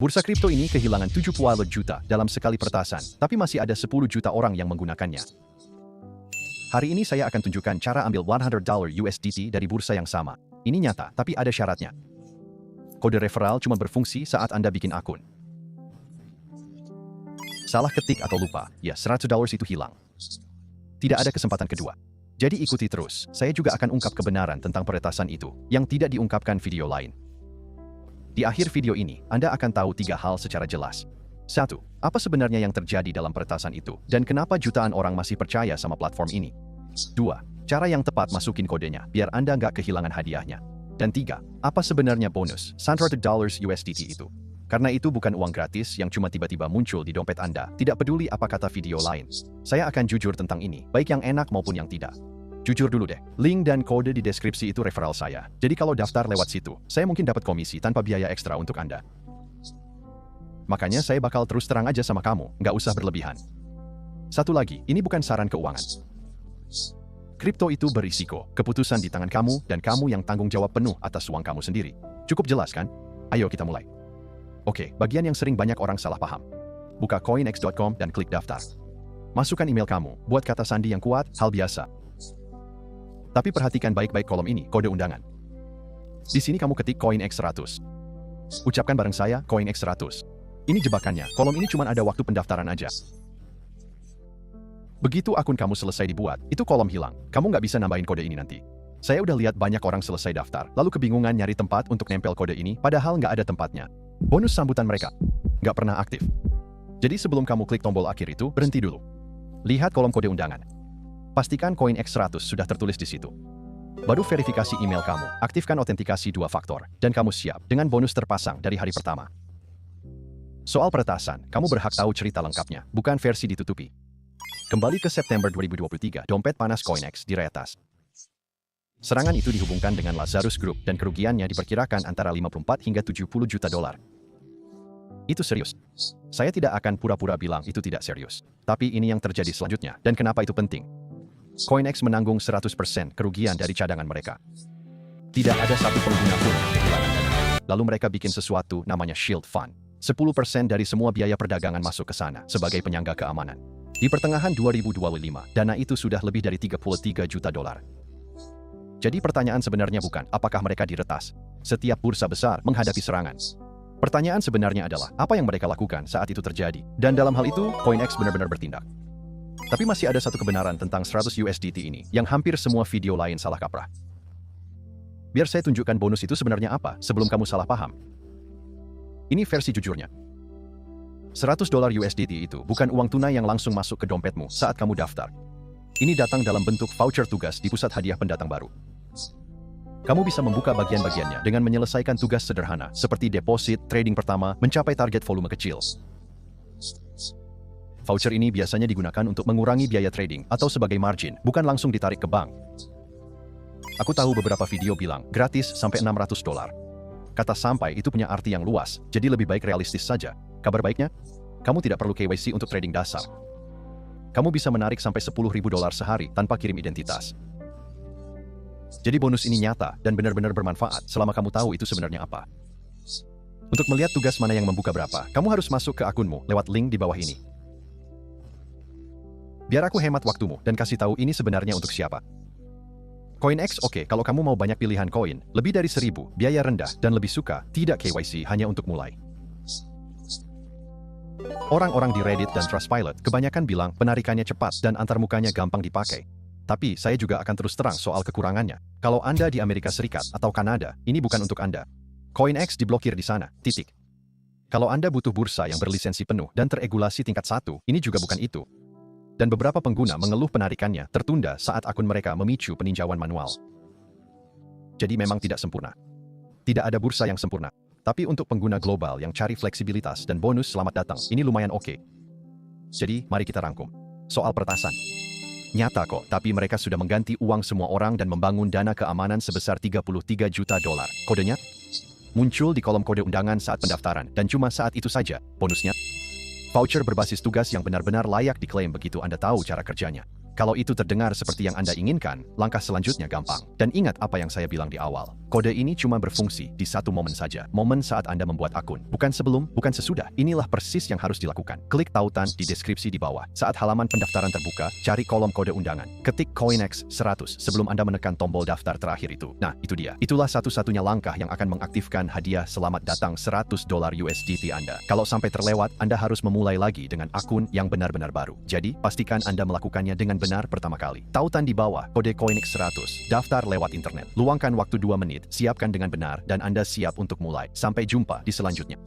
Bursa kripto ini kehilangan 70 juta dalam sekali peretasan, tapi masih ada 10 juta orang yang menggunakannya. Hari ini saya akan tunjukkan cara ambil $100 USDT dari bursa yang sama. Ini nyata, tapi ada syaratnya. Kode referral cuma berfungsi saat Anda bikin akun. Salah ketik atau lupa, ya $100 itu hilang. Tidak ada kesempatan kedua. Jadi ikuti terus, saya juga akan ungkap kebenaran tentang peretasan itu, yang tidak diungkapkan video lain. Di akhir video ini, Anda akan tahu 3 hal secara jelas. 1. Apa sebenarnya yang terjadi dalam peretasan itu, dan kenapa jutaan orang masih percaya sama platform ini? 2. Cara yang tepat masukin kodenya, biar Anda nggak kehilangan hadiahnya. Dan 3. Apa sebenarnya bonus $100 USDT itu? Karena itu bukan uang gratis yang cuma tiba-tiba muncul di dompet Anda, tidak peduli apa kata video lain. Saya akan jujur tentang ini, baik yang enak maupun yang tidak. Jujur dulu deh, link dan kode di deskripsi itu referral saya. Jadi kalau daftar lewat situ, saya mungkin dapat komisi tanpa biaya ekstra untuk Anda. Makanya saya bakal terus terang aja sama kamu, nggak usah berlebihan. Satu lagi, ini bukan saran keuangan. Kripto itu berisiko, keputusan di tangan kamu dan kamu yang tanggung jawab penuh atas uang kamu sendiri. Cukup jelas kan? Ayo kita mulai. Oke, bagian yang sering banyak orang salah paham. Buka coinex.com dan klik daftar. Masukkan email kamu, buat kata sandi yang kuat, hal biasa. Tapi perhatikan baik-baik kolom ini, kode undangan. Di sini kamu ketik CoinX 100. Ucapkan bareng saya, CoinX 100. Ini jebakannya, kolom ini cuma ada waktu pendaftaran aja. Begitu akun kamu selesai dibuat, itu kolom hilang. Kamu nggak bisa nambahin kode ini nanti. Saya udah lihat banyak orang selesai daftar, lalu kebingungan nyari tempat untuk nempel kode ini, padahal nggak ada tempatnya. Bonus sambutan mereka nggak pernah aktif. Jadi sebelum kamu klik tombol akhir itu, berhenti dulu. Lihat kolom kode undangan. Pastikan CoinX 100 sudah tertulis di situ. Baru verifikasi email kamu, aktifkan autentikasi 2 faktor, dan kamu siap dengan bonus terpasang dari hari pertama. Soal peretasan, kamu berhak tahu cerita lengkapnya, bukan versi ditutupi. Kembali ke September 2023, dompet panas CoinX diretas. Serangan itu dihubungkan dengan Lazarus Group dan kerugiannya diperkirakan antara 54 hingga 70 juta dolar. Itu serius. Saya tidak akan pura-pura bilang itu tidak serius. Tapi ini yang terjadi selanjutnya, dan kenapa itu penting. CoinX menanggung 100% kerugian dari cadangan mereka. Tidak ada satu pengguna pun yang kehilangan dana. Lalu mereka bikin sesuatu namanya Shield Fund. 10% dari semua biaya perdagangan masuk ke sana sebagai penyangga keamanan. Di pertengahan 2025, dana itu sudah lebih dari 33 juta dolar. Jadi pertanyaan sebenarnya bukan apakah mereka diretas. Setiap bursa besar menghadapi serangan. Pertanyaan sebenarnya adalah apa yang mereka lakukan saat itu terjadi. Dan dalam hal itu, CoinX benar-benar bertindak. Tapi masih ada satu kebenaran tentang 100 USDT ini yang hampir semua video lain salah kaprah. Biar saya tunjukkan bonus itu sebenarnya apa sebelum kamu salah paham. Ini versi jujurnya. $100 USDT itu bukan uang tunai yang langsung masuk ke dompetmu saat kamu daftar. Ini datang dalam bentuk voucher tugas di pusat hadiah pendatang baru. Kamu bisa membuka bagian-bagiannya dengan menyelesaikan tugas sederhana seperti deposit, trading pertama, mencapai target volume kecil. Voucher ini biasanya digunakan untuk mengurangi biaya trading atau sebagai margin, bukan langsung ditarik ke bank. Aku tahu beberapa video bilang gratis sampai $600. Kata sampai itu punya arti yang luas, jadi lebih baik realistis saja. Kabar baiknya, kamu tidak perlu KYC untuk trading dasar. Kamu bisa menarik sampai $10.000 sehari tanpa kirim identitas. Jadi bonus ini nyata dan benar-benar bermanfaat selama kamu tahu itu sebenarnya apa. Untuk melihat tugas mana yang membuka berapa, kamu harus masuk ke akunmu lewat link di bawah ini. Biar aku hemat waktumu dan kasih tahu ini sebenarnya untuk siapa. CoinX oke, kalau kamu mau banyak pilihan koin, lebih dari 1.000, biaya rendah, dan lebih suka, tidak KYC hanya untuk mulai. Orang-orang di Reddit dan Trustpilot kebanyakan bilang penarikannya cepat dan antarmukanya gampang dipakai. Tapi saya juga akan terus terang soal kekurangannya. Kalau Anda di Amerika Serikat atau Kanada, ini bukan untuk Anda. CoinX diblokir di sana, titik. Kalau Anda butuh bursa yang berlisensi penuh dan teregulasi tingkat 1, ini juga bukan itu. Dan beberapa pengguna mengeluh penarikannya tertunda saat akun mereka memicu peninjauan manual. Jadi memang tidak sempurna. Tidak ada bursa yang sempurna. Tapi untuk pengguna global yang cari fleksibilitas dan bonus selamat datang, ini lumayan oke. Jadi, mari kita rangkum. Soal peretasan. Nyata kok, tapi mereka sudah mengganti uang semua orang dan membangun dana keamanan sebesar 33 juta dolar. Kodenya muncul di kolom kode undangan saat pendaftaran, dan cuma saat itu saja, bonusnya voucher berbasis tugas yang benar-benar layak diklaim begitu Anda tahu cara kerjanya. Kalau itu terdengar seperti yang Anda inginkan, langkah selanjutnya gampang. Dan ingat apa yang saya bilang di awal. Kode ini cuma berfungsi di satu momen saja. Momen saat Anda membuat akun. Bukan sebelum, bukan sesudah. Inilah persis yang harus dilakukan. Klik tautan di deskripsi di bawah. Saat halaman pendaftaran terbuka, cari kolom kode undangan. Ketik CoinEx 100 sebelum Anda menekan tombol daftar terakhir itu. Nah, itu dia. Itulah satu-satunya langkah yang akan mengaktifkan hadiah selamat datang $100 USDT Anda. Kalau sampai terlewat, Anda harus memulai lagi dengan akun yang benar-benar baru. Jadi, pastikan Anda melakukannya dengan benar pertama kali. Tautan di bawah, kode CoinEx 100. Daftar lewat internet. Luangkan waktu 2 menit, siapkan dengan benar, dan Anda siap untuk mulai. Sampai jumpa di selanjutnya.